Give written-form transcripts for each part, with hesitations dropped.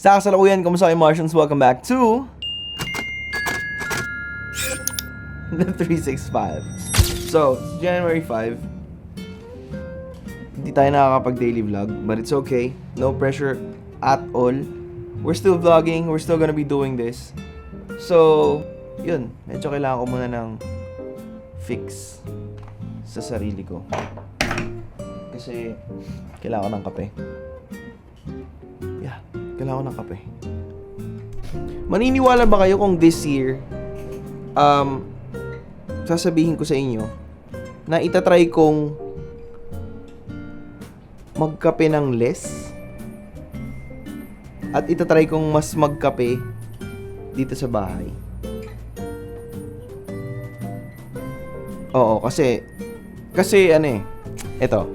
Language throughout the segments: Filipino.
Sa kasalukuyan, kumusta kayo Martians? Welcome back to the 365. So, January 5, hindi tayo nakakapag-daily vlog, but it's okay. No pressure at all. We're still vlogging, we're still gonna be doing this. So, yun. Medyo kailangan ko muna ng fix sa sarili ko. Kasi, kailangan ko ng kape. Yeah, kailangan ko ng kape. Maniniwala ba kayo kung this year, sasabihin ko sa inyo, na itatry kong magkape ng less at itatry kong mas magkape dito sa bahay. Oo, kasi ano eh, eto.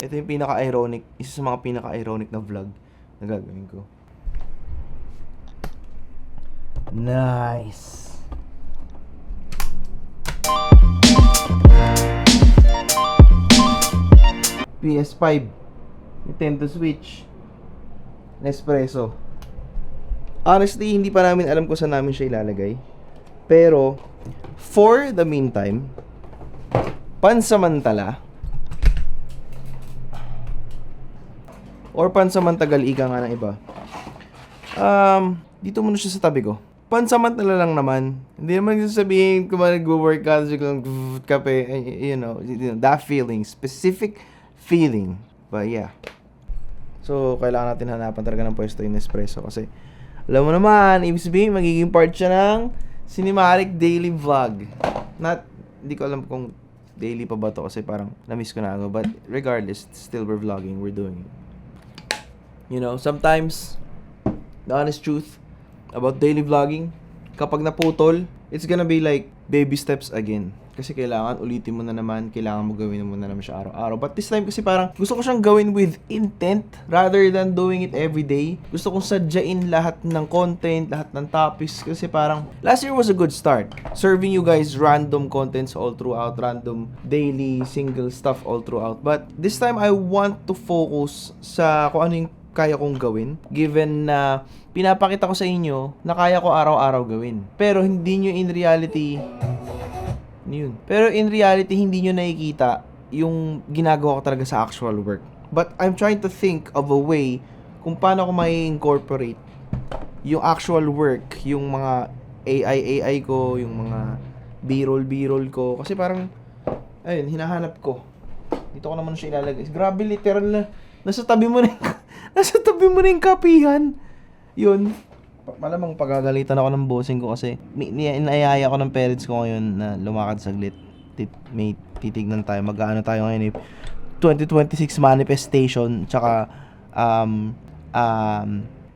Ito yung pinaka-ironic, isa sa mga pinaka-ironic na vlog na gagawin ko. Nice. PS5, Nintendo Switch, Nespresso. Honestly, hindi pa namin alam kung saan namin siya ilalagay. Pero, for the meantime, pansamantala, or pansamantagal, ika nga ng iba, dito muna siya sa tabi ko. Pansamantala lang naman. Hindi naman sasabihin kung nag-workout siya kung kape, you know, that feeling, specific feeling. But yeah. So, kailangan natin hanapan talaga ng pwesto yung Nespresso kasi alam mo naman, ibig sabihin, magiging part siya ng cinematic daily vlog. Hindi ko alam kung daily pa ba to kasi parang na-miss ko na ako. But regardless, still we're vlogging, we're doing it. You know, sometimes, the honest truth about daily vlogging, kapag naputol, it's gonna be like baby steps again. Kasi kailangan ulitin mo na naman, kailangan mo gawin mo na naman siya araw-araw. But this time kasi parang gusto ko siyang gawin with intent rather than doing it every day. Gusto kong sadyain lahat ng content, lahat ng topics kasi parang last year was a good start. Serving you guys random contents all throughout, random daily single stuff all throughout. But this time I want to focus sa kung ano yung kaya kong gawin, given na pinapakita ko sa inyo na kaya ko araw-araw gawin. Pero hindi nyo in reality hindi nyo nakikita yung ginagawa ko talaga sa actual work. But I'm trying to think of a way kung paano ko may incorporate yung actual work, yung mga AI ko, yung mga B-roll ko. Kasi parang, ayun, hinahanap ko. Dito ko naman siya ilalagay. Grabe, literal na. Nasa tabi mo na yung kapihan. Yun. Malamang pagagalitan ako ng bossing ko kasi inaayaya ko ng parents ko ngayon na lumakad saglit. May titignan tayo. Mag-ano tayo ngayon eh. 2026 manifestation. Tsaka,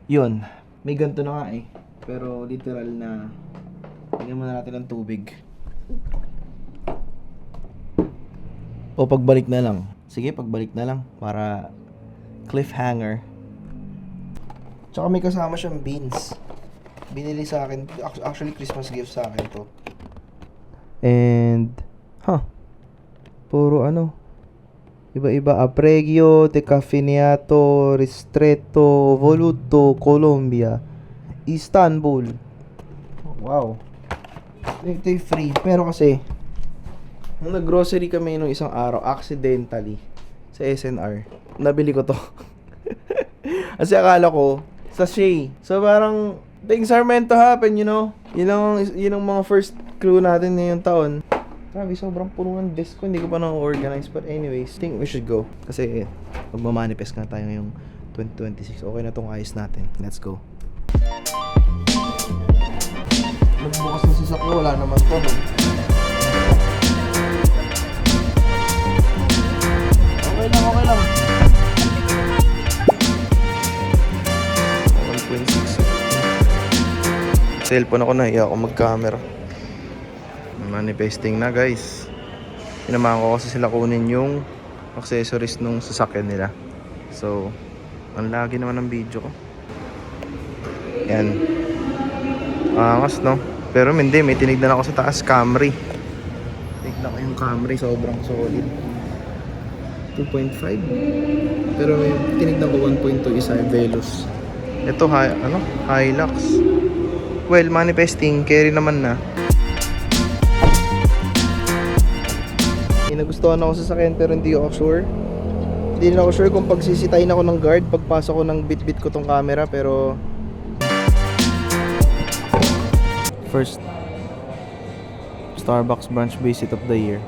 yun. May ganito na nga eh. Pero literal na, tingnan muna natin ng tubig. O pagbalik na lang. Sige, pagbalik na lang. Para cliffhanger. Tsaka may kasama siyang beans. Binili sa akin. Actually, Christmas gift sa akin to. And, puro ano. Iba-iba. Apregio, Decaffeinato, Ristretto, Voluto, Colombia, Istanbul. Wow. Ito yung free. Pero kasi, nung nag-grocery kami nung isang araw, accidentally, sa SNR, nabili ko to. Kasi akala ko, sachet. So parang, things are meant to happen, you know? Yun ang mga first clue natin ngayong taon. Grabe, sobrang puno ng desk ko. Hindi ko pa na-organize. But anyways, think we should go. Kasi, magmamanifest nga tayo ngayong 2026. Okay na tong ayos natin. Let's go. Nagbukas ng sasakyo, wala naman to. Okay lang. 1.6. Cellphone ako na, iya ako mag-camera. Manifesting na guys. Pinamahan ko kasi sila kunin yung accessories nung sasakyan nila. So, Ang lagi naman ng video ko. Yan. Angas, no? Pero hindi, may tinignan ako sa taas, Camry. Tinignan ko yung Camry, sobrang solid. 2.5. Pero may tinignan ko 1.2 isa yung Veloz. Ito, Hilux. Well, manifesting, carry naman na. Nagustuhan ako sa sakyan pero hindi ako sure. Hindi rin ako sure kung pagsisitayin ako ng guard pagpasok ko ng bit-bit ko tong camera, pero first Starbucks brunch visit of the year.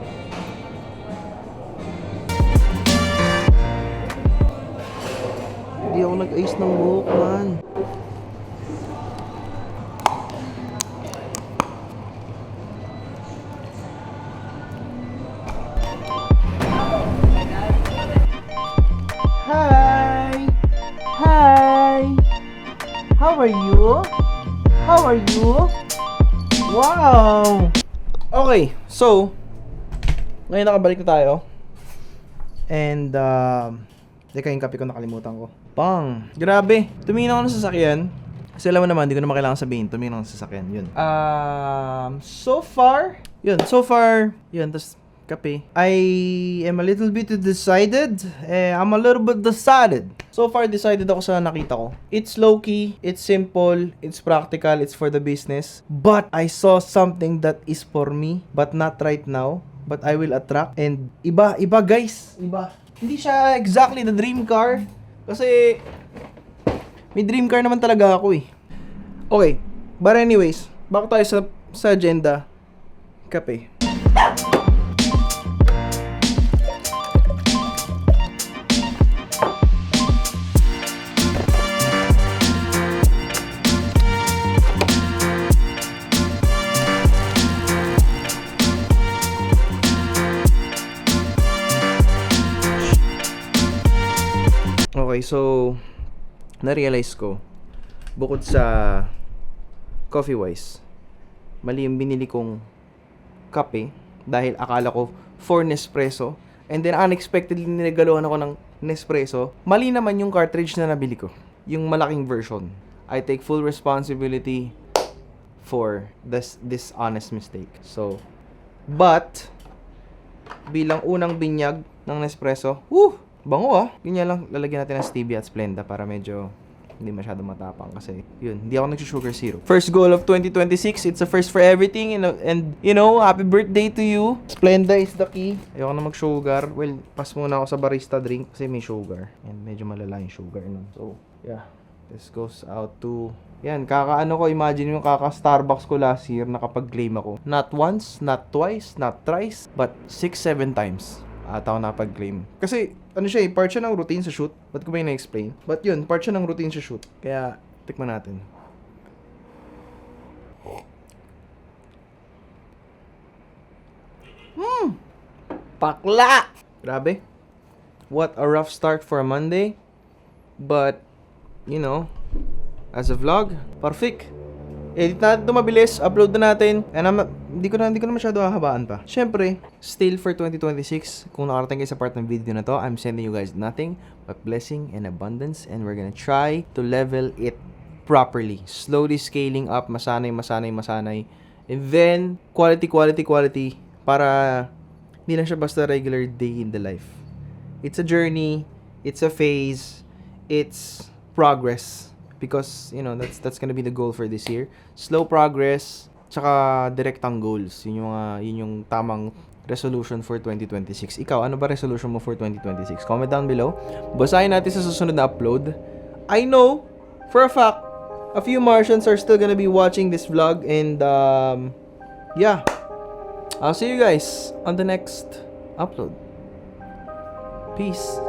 Hindi ako nag-ayos ng buhok, man. How are you? How are you? Wow! Okay, so ngayon nakabalik na tayo. And teka, yung kape ko nakalimutan ko. Pang! Grabe! Tumingin ako ng sasakyan. Kasi alam mo naman, hindi ko naman kailangan sabihin. Tumingin ako ng sasakyan. Yun. So far, yun, tas kape. I am a little bit decided. I'm a little bit decided. So far, decided ako sa nakita ko. It's low-key, it's simple, it's practical, it's for the business. But I saw something that is for me, but not right now. But I will attract. And iba guys. Iba. Hindi siya exactly the dream car. Kasi may dream car naman talaga ako eh. Okay. But anyways, back tayo sa agenda. Kape. Okay, so na-realize ko, bukod sa Coffee Wise, mali yung binili kong kape dahil akala ko for Nespresso, and then unexpectedly niregaluhan ako ng Nespresso. Mali naman yung cartridge na nabili ko, yung malaking version. I take full responsibility for this honest mistake. So, but bilang unang binyag ng Nespresso, bango ganyan lang, lalagyan natin ng stevia at Splenda para medyo hindi masyado matapang kasi yun, hindi ako nagsusugar zero. First goal of 2026, it's a first for everything, and you know, happy birthday to you. Splenda is the key. Ayoko na mag-sugar. Well, pass muna ako sa barista drink kasi may sugar and medyo malala yung sugar nun. So, yeah. This goes out to yan, imagine yung Starbucks ko last year, nakapag-claim ako. Not once, not twice, not thrice, but 6-7 times. Ako nakapag-claim. Kasi, part siya ng routine sa shoot. Ba't ko ba yung na-explain? But yun, part siya ng routine sa shoot. Kaya, tikman natin. Pakla! Grabe. What a rough start for a Monday. But, you know, as a vlog, perfect. Edit natin ito mabilis, upload na natin. And hindi ko na masyado hahabaan pa. Syempre, still for 2026, kung nakarating kayo sa part ng video na to, I'm sending you guys nothing but blessing and abundance, and we're gonna try to level it properly. Slowly scaling up, masanay. And then, quality, para hindi lang siya basta regular day in the life. It's a journey, it's a phase, it's progress. Because, you know, that's gonna be the goal for this year. Slow progress, tsaka direktang goals. Yun yung tamang resolution for 2026. Ikaw, ano ba resolution mo for 2026? Comment down below. Basahin natin sa susunod na upload. I know, for a fact, a few Martians are still gonna be watching this vlog. And, yeah. I'll see you guys on the next upload. Peace.